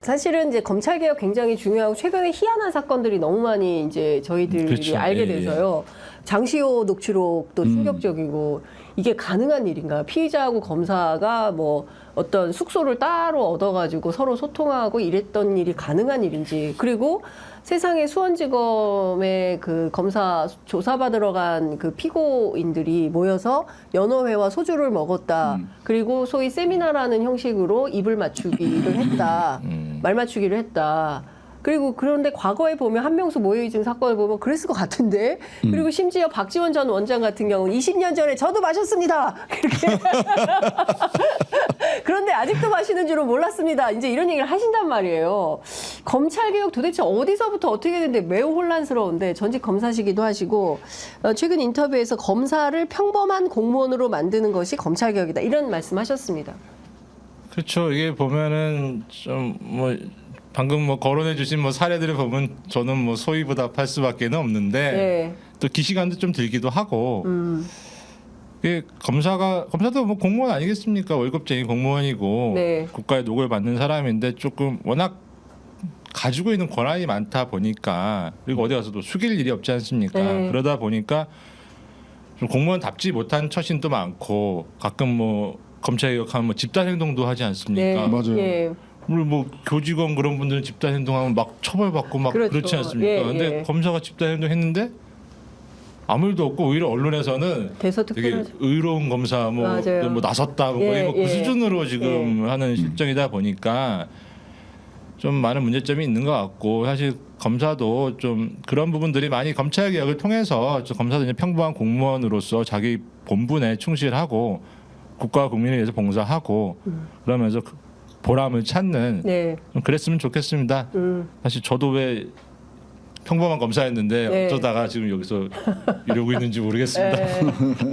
사실은 이제 검찰 개혁 굉장히 중요하고 최근에 희한한 사건들이 너무 많이 이제 저희들이 그렇죠. 알게 예, 돼서요. 장시호 녹취록도 충격적이고 이게 가능한 일인가? 피의자하고 검사가 뭐 어떤 숙소를 따로 얻어가지고 서로 소통하고 이랬던 일이 가능한 일인지, 그리고 세상에 수원지검의 그 검사 조사받으러 간 그 피고인들이 모여서 연어회와 소주를 먹었다. 그리고 소위 세미나라는 형식으로 입을 맞추기를 했다. 말 맞추기를 했다. 그리고 그런데 과거에 보면 한명수 모해이증 사건을 보면 그랬을 것 같은데, 그리고 심지어 박지원 전 원장 같은 경우는 20년 전에 저도 마셨습니다. 그렇게 그런데 아직도 마시는 줄은 몰랐습니다. 이제 이런 얘기를 하신단 말이에요. 검찰 개혁 도대체 어디서부터 어떻게 되는데 매우 혼란스러운데, 전직 검사시기도 하시고 최근 인터뷰에서 검사를 평범한 공무원으로 만드는 것이 검찰 개혁이다, 이런 말씀하셨습니다. 그렇죠. 이게 보면은 좀 뭐 방금 뭐 거론해 주신 뭐 사례들을 보면 저는 뭐 소위보답할 수밖에는 없는데 네. 또 기시간도 좀 들기도 하고 이게 검사도 뭐 공무원 아니겠습니까? 월급쟁이 공무원이고 네. 국가의 녹을 받는 사람인데 조금 워낙 가지고 있는 권한이 많다 보니까, 그리고 어디 가서도 숙일 일이 없지 않습니까? 네. 그러다 보니까 좀 공무원답지 못한 처신도 많고, 가끔 뭐 검찰 개혁하면 뭐 집단 행동도 하지 않습니까? 맞아요. 예. 물론 뭐 교직원 그런 분들은 집단 행동하면 막 처벌받고 막 그렇죠. 그렇지 않습니까? 예, 근데 예. 검사가 집단 행동했는데 아무 일도 없고, 오히려 언론에서는 되게 대서특필하죠. 의로운 검사 뭐 맞아요. 나섰다 뭐 예, 거의 뭐 예. 그 수준으로 지금 하는 실정이다 보니까 좀 많은 문제점이 있는 것 같고, 사실 검사도 좀 그런 부분들이 많이 검찰 개혁을 통해서 좀 검사도 이제 평범한 공무원으로서 자기 본분에 충실하고 국가와 국민을 위해서 봉사하고 그러면서 보람을 찾는, 네. 좀 그랬으면 좋겠습니다. 사실 저도 왜 평범한 검사였는데 네. 어쩌다가 지금 여기서 이러고 있는지 모르겠습니다. 예.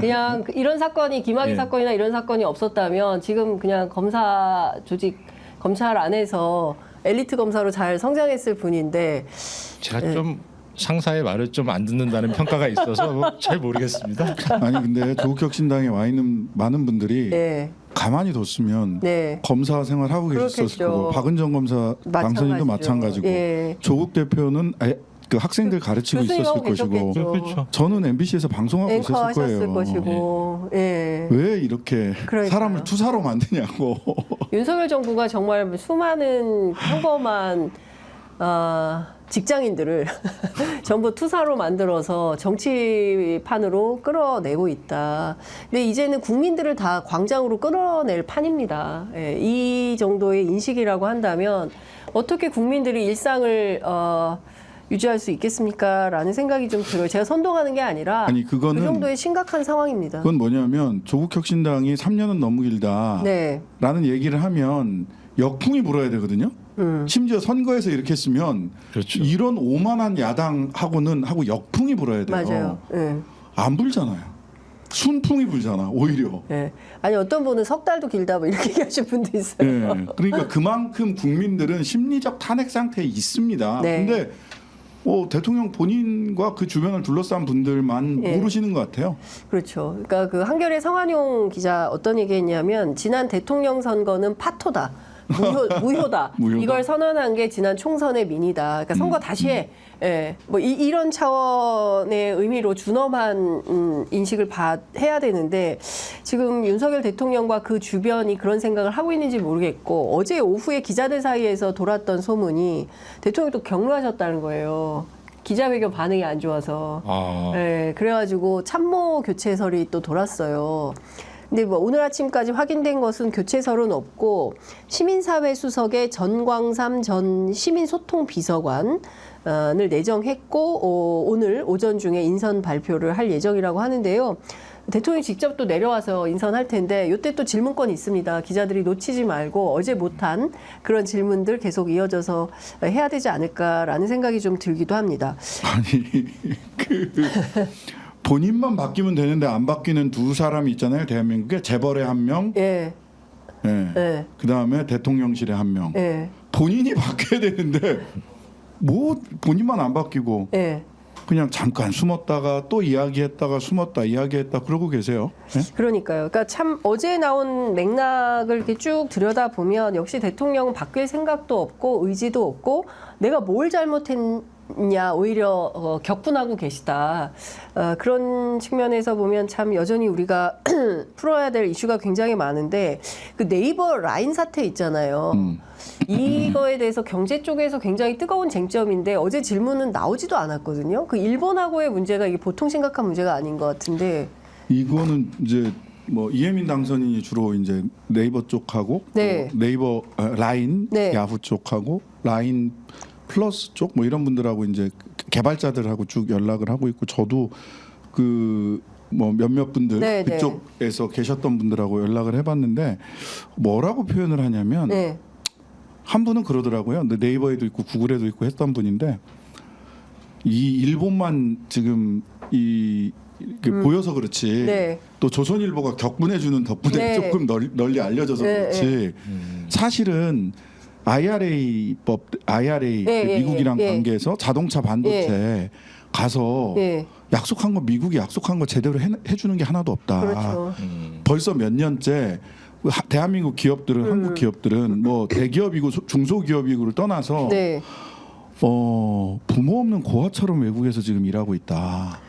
그냥 이런 사건이 김학의 예. 사건이나 이런 사건이 없었다면 지금 그냥 검사 조직, 검찰 안에서 엘리트 검사로 잘 성장했을 뿐인데, 제가 좀 상사의 말을 좀 안 듣는다는 평가가 있어서 뭐 잘 모르겠습니다. 아니 근데 조국혁신당에 와 있는 많은 분들이 네, 가만히 뒀으면 네, 검사 생활 하고 계셨을 그렇겠죠. 거고, 박은정 검사 당선인도 마찬가지고, 예. 조국 대표는 그 학생들 가르치고 있었을 교수님하고 것이고, 계셨겠죠. 그렇죠. 저는 MBC에서 방송하고 앵커 있었을 하셨을 거예요. 것이고, 예. 왜 이렇게 그러니까요. 사람을 투사로 만드냐고. 윤석열 정부가 정말 수많은 평범한 직장인들을 전부 투사로 만들어서 정치판으로 끌어내고 있다. 근데 이제는 국민들을 다 광장으로 끌어낼 판입니다. 예, 이 정도의 인식이라고 한다면 어떻게 국민들이 일상을 유지할 수 있겠습니까? 라는 생각이 좀 들어요. 제가 선동하는 게 아니라 아니, 그거는- 그 정도의 심각한 상황입니다. 그건 뭐냐면 조국혁신당이 3년은 너무 길다 네. 라는 얘기를 하면 역풍이 불어야 되거든요. 심지어 선거에서 이렇게 했으면 그렇죠. 이런 오만한 야당하고는 하고 역풍이 불어야 돼요. 맞아요. 예. 안 불잖아요. 순풍이 불잖아 오히려. 예. 아니 어떤 분은 석 달도 길다 뭐 이렇게 얘기하신 분도 있어요. 예. 그러니까 그만큼 국민들은 심리적 탄핵 상태에 있습니다. 네. 근데 대통령 본인과 그 주변을 둘러싼 분들만 예. 모르시는 것 같아요. 그렇죠. 그러니까 그 한겨레 성한용 기자 어떤 얘기했냐면, 지난 대통령 선거는 파토다. 무효다. 무효다. 이걸 선언한 게 지난 총선의 민이다. 그러니까 선거 다시 해. 예. 뭐 이런 차원의 의미로 준엄한 인식을 해야 되는데, 지금 윤석열 대통령과 그 주변이 그런 생각을 하고 있는지 모르겠고, 어제 오후에 기자들 사이에서 돌았던 소문이 대통령이 또 격노하셨다는 거예요. 기자회견 반응이 안 좋아서. 아, 네, 그래가지고 참모 교체설이 또 돌았어요. 근데 뭐 오늘 아침까지 확인된 것은 교체설은 없고, 시민사회 수석의 전광삼 전 시민소통비서관을 내정했고, 오늘 오전 중에 인선 발표를 할 예정이라고 하는데요. 대통령이 직접 또 내려와서 인선할 텐데, 이때 또 질문권이 있습니다. 기자들이 놓치지 말고 어제 못한 그런 질문들 계속 이어져서 해야 되지 않을까라는 생각이 좀 들기도 합니다. 아니 본인만 바뀌면 되는데 안 바뀌는 두 사람이 있잖아요. 대한민국에 재벌의 한 명, 예, 예, 그 다음에 대통령실에 한 명. 예, 본인이 바뀌어야 되는데 뭐 본인만 안 바뀌고 예. 그냥 잠깐 숨었다가 또 이야기했다가 숨었다 이야기했다 그러고 계세요. 네? 그러니까요. 그러니까 참 어제 나온 맥락을 이렇게 쭉 들여다 보면 역시 대통령은 바뀔 생각도 없고 의지도 없고 내가 뭘 잘못했냐 오히려 격분하고 계시다. 그런 측면에서 보면 참 여전히 우리가 풀어야 될 이슈가 굉장히 많은데 그 네이버 라인 사태 있잖아요. 이거에 대해서 경제 쪽에서 굉장히 뜨거운 쟁점인데 어제 질문은 나오지도 않았거든요. 그 일본하고의 문제가 이게 보통 심각한 문제가 아닌 것 같은데. 이거는 이제 뭐 이혜민 당선인이 주로 이제 네이버 쪽하고 네. 또 네이버 라인 네. 야후 쪽하고 라인 플러스 쪽 뭐 이런 분들하고 이제 개발자들하고 쭉 연락을 하고 있고 저도 그 뭐 몇몇 분들 네, 그쪽에서 계셨던 분들하고 연락을 해봤는데 뭐라고 표현을 하냐면 네. 한 분은 그러더라고요. 근데 네이버에도 있고 구글에도 있고 했던 분인데 이 일본만 지금 보여서 그렇지 네. 또 조선일보가 격분해주는 덕분에 네. 조금 널리 알려져서 네, 그렇지 사실은 IRA 예, 예, 미국이랑 예. 관계에서 자동차 반도체 가서 예. 약속한 거 미국이 약속한 거 제대로 해주는 게 하나도 없다. 그렇죠. 벌써 몇 년째 대한민국 기업들은 한국 기업들은 뭐 대기업이고 중소기업이고를 떠나서 네. 부모 없는 고아처럼 외국에서 지금 일하고 있다.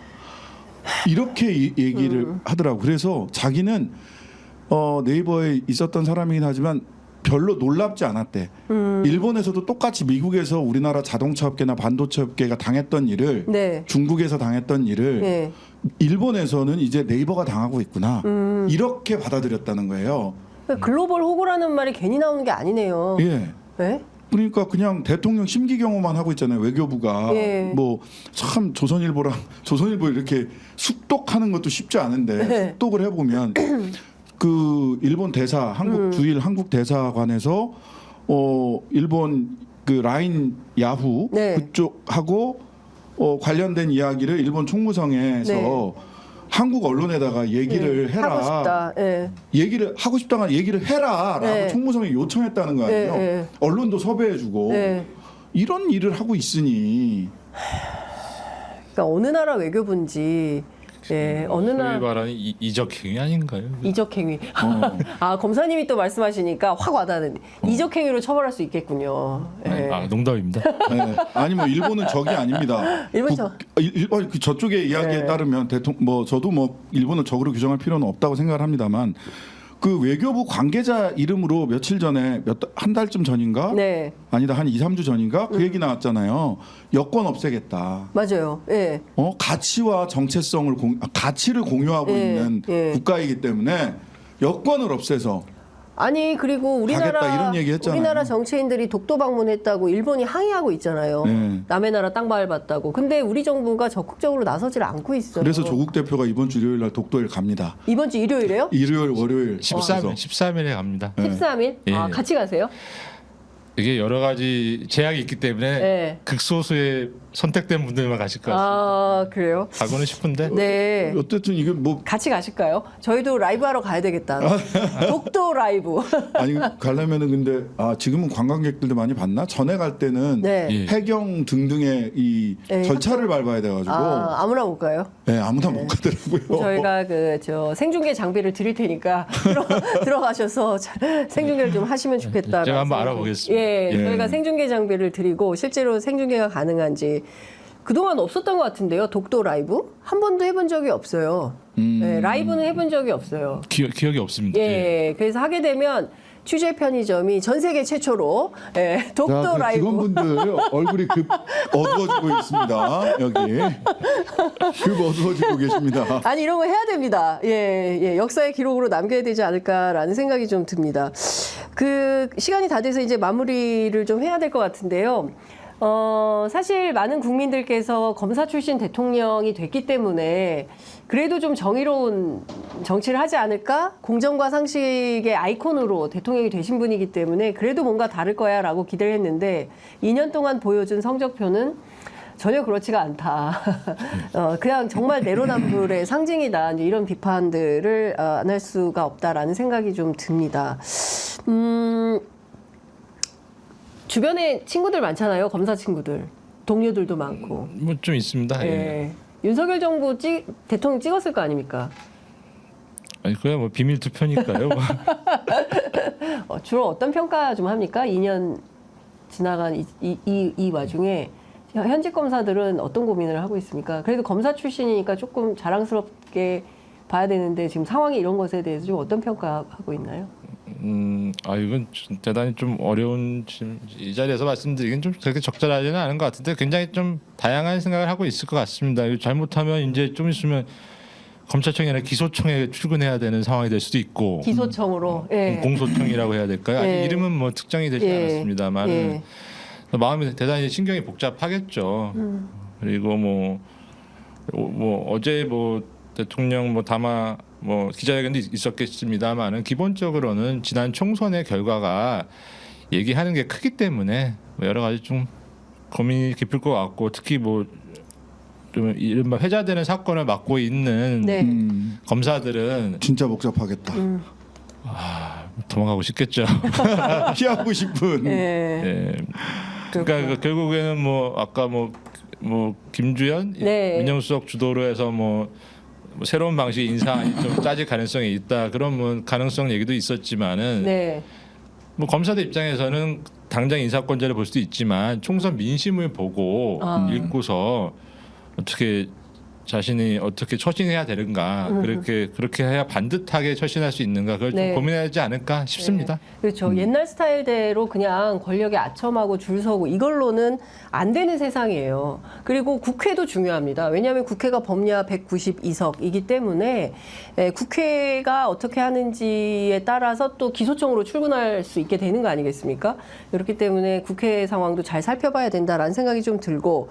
이렇게 얘기를 하더라고. 그래서 자기는 네이버에 있었던 사람이긴 하지만 별로 놀랍지 않았대. 일본에서도 똑같이 미국에서 우리나라 자동차 업계나 반도체 업계가 당했던 일을 네. 중국에서 당했던 일을 네. 일본에서는 이제 네이버가 당하고 있구나. 이렇게 받아들였다는 거예요. 글로벌 호구라는 말이 괜히 나오는 게 아니네요. 예. 네? 그러니까 그냥 대통령 심기경호만 하고 있잖아요. 외교부가 예. 뭐 참 조선일보 이렇게 숙독하는 것도 쉽지 않은데 네. 숙독을 해보면 그 일본 대사 주일 한국 대사관에서 일본 그 라인 야후 네. 그쪽하고 관련된 이야기를 일본 총무성에서 네. 한국 언론에다가 얘기를 해라. 하고 싶다. 예. 얘기를 하고 싶다가 얘기를 해라라고 네. 총무성이 요청했다는 거 아니에요. 네, 네. 언론도 섭외해주고 네. 이런 일을 하고 있으니 그러니까 어느 나라 외교부인지 어느 소위 나라 말하는 이적행위 아닌가요? 이적행위. 아 검사님이 또 말씀하시니까 확 와닿는 이적행위로 처벌할 수 있겠군요. 예. 아 농담입니다. 네. 아니 뭐 일본은 적이 아닙니다. 일본 그 저쪽의 이야기에 네. 따르면 저도 뭐 일본을 적으로 규정할 필요는 없다고 생각을 합니다만 그 외교부 관계자 이름으로 며칠 전에 한 달쯤 전인가 네 아니다 한 2-3주 전인가 그 얘기 나왔잖아요. 여권 없애겠다. 맞아요. 예. 가치와 정체성을 가치를 공유하고 예, 있는 예. 국가이기 때문에 여권을 없애서 아니 그리고 가겠다, 이런 얘기 했잖아요. 우리나라 정치인들이 독도 방문했다고 일본이 항의하고 있잖아요. 네. 남의 나라 땅 밟았다고. 근데 우리 정부가 적극적으로 나서질 않고 있어요. 그래서 조국 대표가 이번 주 일요일 날 독도에 갑니다. 이번 주 일요일에요? 일요일 월요일 13일에 갑니다. 네. 13일? 예. 아 같이 가세요? 이게 여러 가지 제약이 있기 때문에 네. 극소수의 선택된 분들만 가실 것 같습니다. 아 그래요? 가고는 싶은데 네. 어쨌든 이게 뭐 같이 가실까요? 저희도 라이브 하러 가야 되겠다. 독도 라이브. 아니 가려면은 근데 지금은 관광객들도 많이 봤나? 전에 갈 때는 네. 예. 해경 등등의 이 네. 절차를 밟아야 돼가지고 아무나 못 가요? 네, 아무나 못 가더라고요. 저희가 저 생중계 장비를 드릴 테니까 들어가셔서 생중계를 좀 하시면 좋겠다. 제가 한번 알아보겠습니다. 예, 예. 저희가 생중계 장비를 드리고 실제로 생중계가 가능한지 그동안 없었던 것 같은데요. 독도 라이브 한 번도 해본 적이 없어요. 예, 라이브는 해본 적이 없어요. 기억이 없습니다. 예, 그래서 하게 되면 취재 편의점이 전 세계 최초로 독도 자, 그 라이브. 직원분들 얼굴이 급 어두워지고 있습니다. 여기 급 어두워지고 계십니다. 아니 이런 거 해야 됩니다. 예, 역사의 기록으로 남겨야 되지 않을까라는 생각이 좀 듭니다. 그 시간이 다 돼서 이제 마무리를 좀 해야 될 것 같은데요. 사실 많은 국민들께서 검사 출신 대통령이 됐기 때문에 그래도 좀 정의로운 정치를 하지 않을까? 공정과 상식의 아이콘으로 대통령이 되신 분이기 때문에 그래도 뭔가 다를 거야 라고 기대를 했는데 2년 동안 보여준 성적표는 전혀 그렇지가 않다. 그냥 정말 내로남불의 상징이다. 이제 이런 비판들을 안 할 수가 없다라는 생각이 좀 듭니다. 주변에 친구들 많잖아요. 검사 친구들. 동료들도 많고. 뭐 좀 있습니다. 예. 예. 윤석열 정부 대통령 찍었을 거 아닙니까? 아니 그야 뭐 비밀 투표니까요. 주로 어떤 평가 좀 합니까? 2년 지나간 이 와중에 현직 검사들은 어떤 고민을 하고 있습니까? 그래도 검사 출신이니까 조금 자랑스럽게 봐야 되는데 지금 상황이 이런 것에 대해서 좀 어떤 평가하고 있나요? 이건 대단히 좀 어려운 이 자리에서 말씀드리긴 좀 그렇게 적절하지는 않은 것 같은데 굉장히 좀 다양한 생각을 하고 있을 것 같습니다. 잘못하면 이제 좀 있으면 검찰청이 아니라 기소청에 출근해야 되는 상황이 될 수도 있고 기소청으로. 예. 공소청이라고 해야 될까요? 아직 예. 이름은 뭐 특정이 되지 예. 않았습니다만 예. 마음이 대단히 신경이 복잡하겠죠. 그리고 뭐 어제 뭐 대통령 뭐 담화 뭐 기자회견도 있었겠습니다만은 기본적으로는 지난 총선의 결과가 얘기하는 게 크기 때문에 뭐 여러 가지 좀 고민이 깊을 것 같고 특히 뭐 좀 이른바 회자되는 사건을 맡고 있는 네. 검사들은 진짜 복잡하겠다. 도망가고 싶겠죠. 피하고 싶은. 예. 예. 그러니까 결국에는 뭐 아까 뭐 김주현 네. 민정수석 주도로 해서 뭐 새로운 방식 인사안이 좀 짜질 가능성이 있다 그런 뭐 가능성 얘기도 있었지만은 네. 뭐 검사들 입장에서는 당장 인사권자를 볼 수도 있지만 총선 민심을 보고 읽고서 어떻게 자신이 어떻게 처신해야 되는가 그렇게 해야 반듯하게 처신할 수 있는가 그걸 네. 좀 고민하지 않을까 싶습니다. 그렇죠. 옛날 스타일대로 그냥 권력에 아첨하고 줄 서고 이걸로는 안 되는 세상이에요. 그리고 국회도 중요합니다. 왜냐하면 국회가 법야 192석이기 때문에 국회가 어떻게 하는지에 따라서 또 기소청으로 출근할 수 있게 되는 거 아니겠습니까? 그렇기 때문에 국회 상황도 잘 살펴봐야 된다라는 생각이 좀 들고